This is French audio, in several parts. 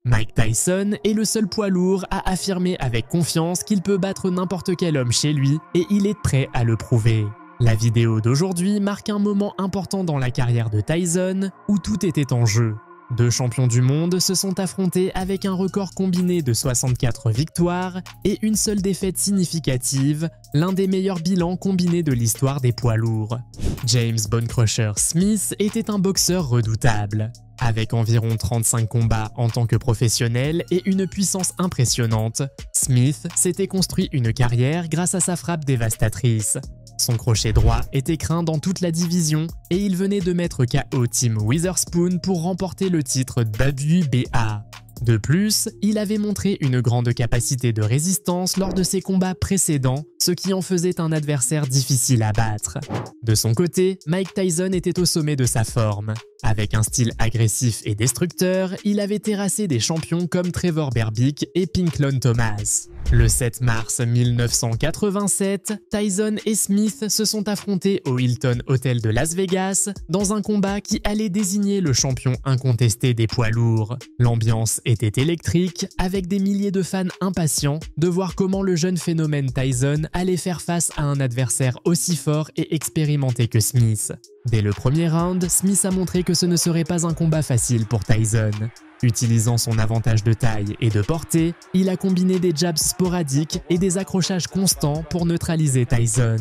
Mike Tyson est le seul poids lourd à affirmer avec confiance qu'il peut battre n'importe quel homme chez lui et il est prêt à le prouver. La vidéo d'aujourd'hui marque un moment important dans la carrière de Tyson où tout était en jeu. Deux champions du monde se sont affrontés avec un record combiné de 64 victoires et une seule défaite significative, l'un des meilleurs bilans combinés de l'histoire des poids lourds. James Bonecrusher Smith était un boxeur redoutable. Avec environ 35 combats en tant que professionnel et une puissance impressionnante, Smith s'était construit une carrière grâce à sa frappe dévastatrice. Son crochet droit était craint dans toute la division et il venait de mettre KO Tim Witherspoon pour remporter le titre WBA. De plus, il avait montré une grande capacité de résistance lors de ses combats précédents, ce qui en faisait un adversaire difficile à battre. De son côté, Mike Tyson était au sommet de sa forme. Avec un style agressif et destructeur, il avait terrassé des champions comme Trevor Berbick et Pinklon Thomas. Le 7 mars 1987, Tyson et Smith se sont affrontés au Hilton Hotel de Las Vegas dans un combat qui allait désigner le champion incontesté des poids lourds. L'ambiance était électrique, avec des milliers de fans impatients de voir comment le jeune phénomène Tyson allait faire face à un adversaire aussi fort et expérimenté que Smith. Dès le premier round, Smith a montré que ce ne serait pas un combat facile pour Tyson. Utilisant son avantage de taille et de portée, il a combiné des jabs sporadiques et des accrochages constants pour neutraliser Tyson.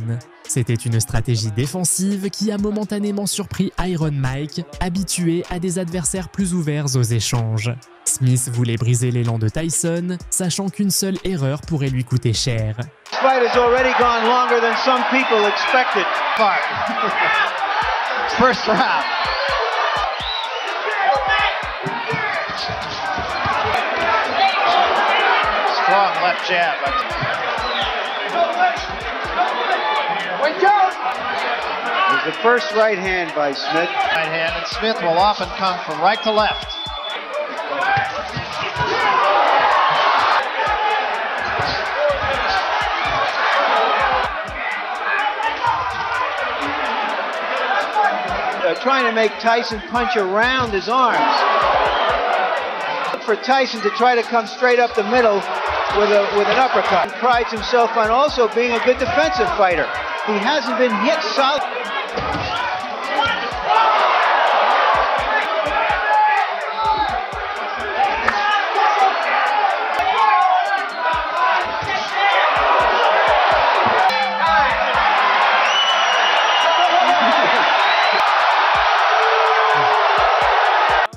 C'était une stratégie défensive qui a momentanément surpris Iron Mike, habitué à des adversaires plus ouverts aux échanges. Smith voulait briser l'élan de Tyson, sachant qu'une seule erreur pourrait lui coûter cher. This fight has already gone longer than some people expected. First round. Strong left jab. There's the first right hand by Smith. Right hand, and Smith will often come from right to left. Trying to make Tyson punch around his arms. For Tyson to try to come straight up the middle with an uppercut. He prides himself on also being a good defensive fighter. He hasn't been hit solid.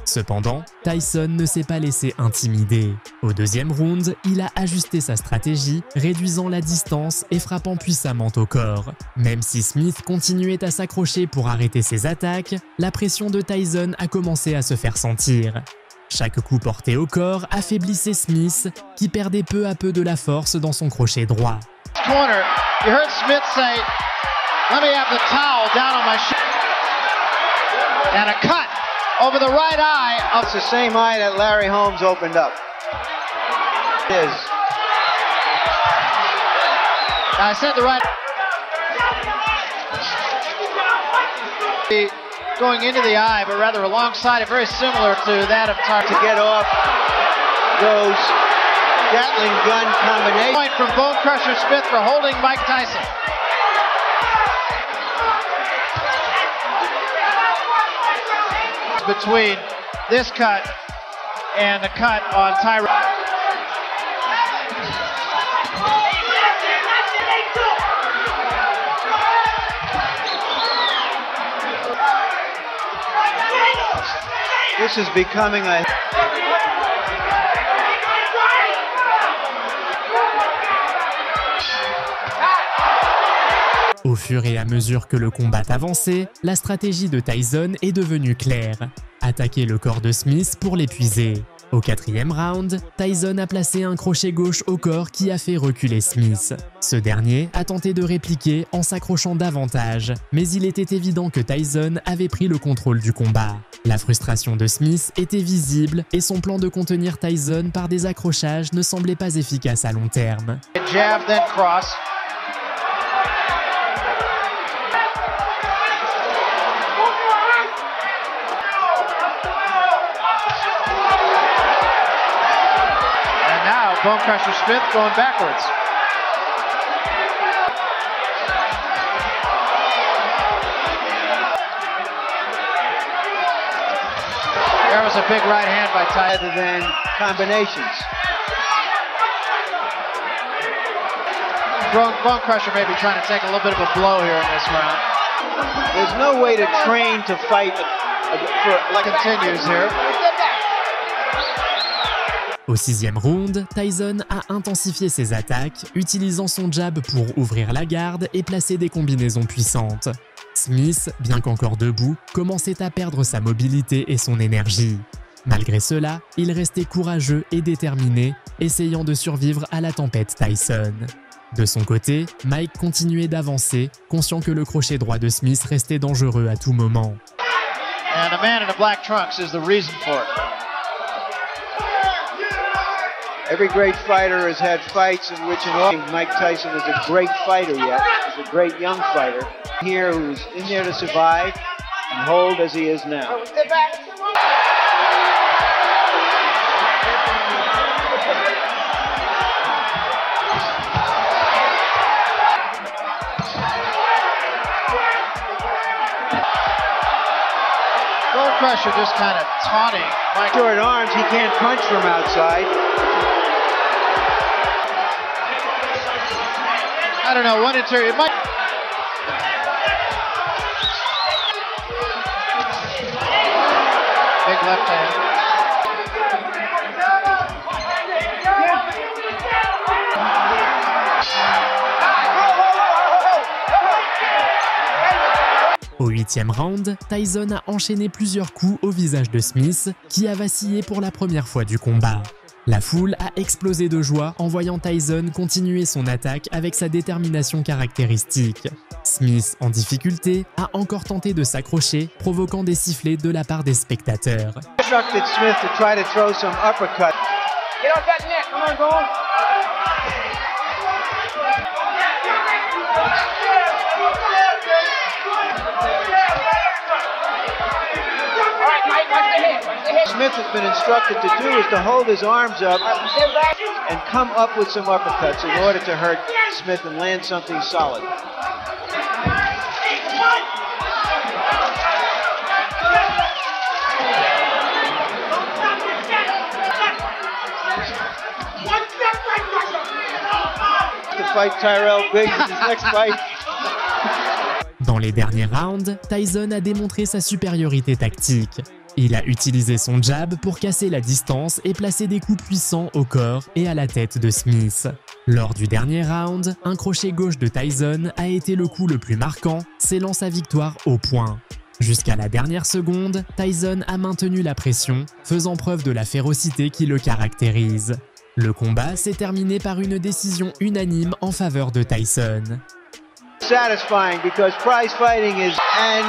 Cependant, Tyson ne s'est pas laissé intimider. Au deuxième round, il a ajusté sa stratégie, réduisant la distance et frappant puissamment au corps. Même si Smith continuait à s'accrocher pour arrêter ses attaques, la pression de Tyson a commencé à se faire sentir. Chaque coup porté au corps affaiblissait Smith, qui perdait peu à peu de la force dans son crochet droit. Corner, you heard Smith say, "Let me have the towel down on my shoulder." And a cut over the right eye. It's the same eye that Larry Holmes opened up. It is. I said the right. Going into the eye, but rather alongside it, very similar to that of Tar. To get off those Gatling gun combination. Point from Bonecrusher Smith for holding Mike Tyson. Between this cut and the cut on Tyron. This is becoming a... Au fur et à mesure que le combat avançait, la stratégie de Tyson est devenue claire. Attaquer le corps de Smith pour l'épuiser. Au quatrième round, Tyson a placé un crochet gauche au corps qui a fait reculer Smith. Ce dernier a tenté de répliquer en s'accrochant davantage, mais il était évident que Tyson avait pris le contrôle du combat. La frustration de Smith était visible et son plan de contenir Tyson par des accrochages ne semblait pas efficace à long terme. Jab, then cross. Bone Crusher Smith going backwards. There was a big right hand by Tyson. Rather than combinations. Bone Crusher may be trying to take a little bit of a blow here in this round. There's no way to train to fight like Continues here. Au 6e round, Tyson a intensifié ses attaques, utilisant son jab pour ouvrir la garde et placer des combinaisons puissantes. Smith, bien qu'encore debout, commençait à perdre sa mobilité et son énergie. Malgré cela, il restait courageux et déterminé, essayant de survivre à la tempête Tyson. De son côté, Mike continuait d'avancer, conscient que le crochet droit de Smith restait dangereux à tout moment. And the man in the black trunks is the reason for it. Every great fighter has had fights in which Mike Tyson is a great fighter yet. He's a great young fighter here who's in there to survive and hold as he is now. Bone Crusher just kind of taunting Mike. Short arms, he can't punch from outside. I don't know, one interior, it might... Big left hand. Au 8e round, Tyson a enchaîné plusieurs coups au visage de Smith, qui a vacillé pour la première fois du combat. La foule a explosé de joie en voyant Tyson continuer son attaque avec sa détermination caractéristique. Smith, en difficulté, a encore tenté de s'accrocher, provoquant des sifflets de la part des spectateurs. Smith to try to throw some uppercut. Get off that neck. Come on, Bone. All right, Mike, watch the head. Watch the head. Smith has been instructed to do is to hold his arms up and come up with some uppercuts in order to hurt Smith and land something solid. To fight Tyrell Biggs in his next fight. Dans les derniers rounds, Tyson a démontré sa supériorité tactique. Il a utilisé son jab pour casser la distance et placer des coups puissants au corps et à la tête de Smith. Lors du dernier round, un crochet gauche de Tyson a été le coup le plus marquant, scellant sa victoire au point. Jusqu'à la dernière seconde, Tyson a maintenu la pression, faisant preuve de la férocité qui le caractérise. Le combat s'est terminé par une décision unanime en faveur de Tyson. Satisfying because prize fighting is, and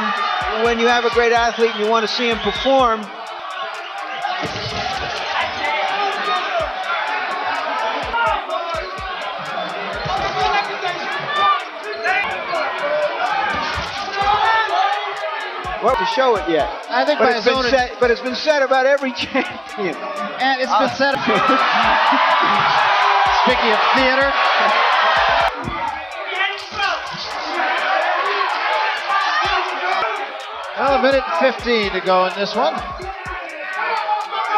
when you have a great athlete and you want to see him perform, well, to show it yet. I think by his own... But it's been said about every champion. And it's been said... Speaking of theater... Well, a minute and 15 to go in this one.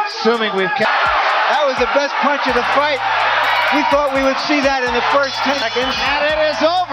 Assuming we've kept... That was the best punch of the fight. We thought we would see that in the first 10 seconds. And it is over.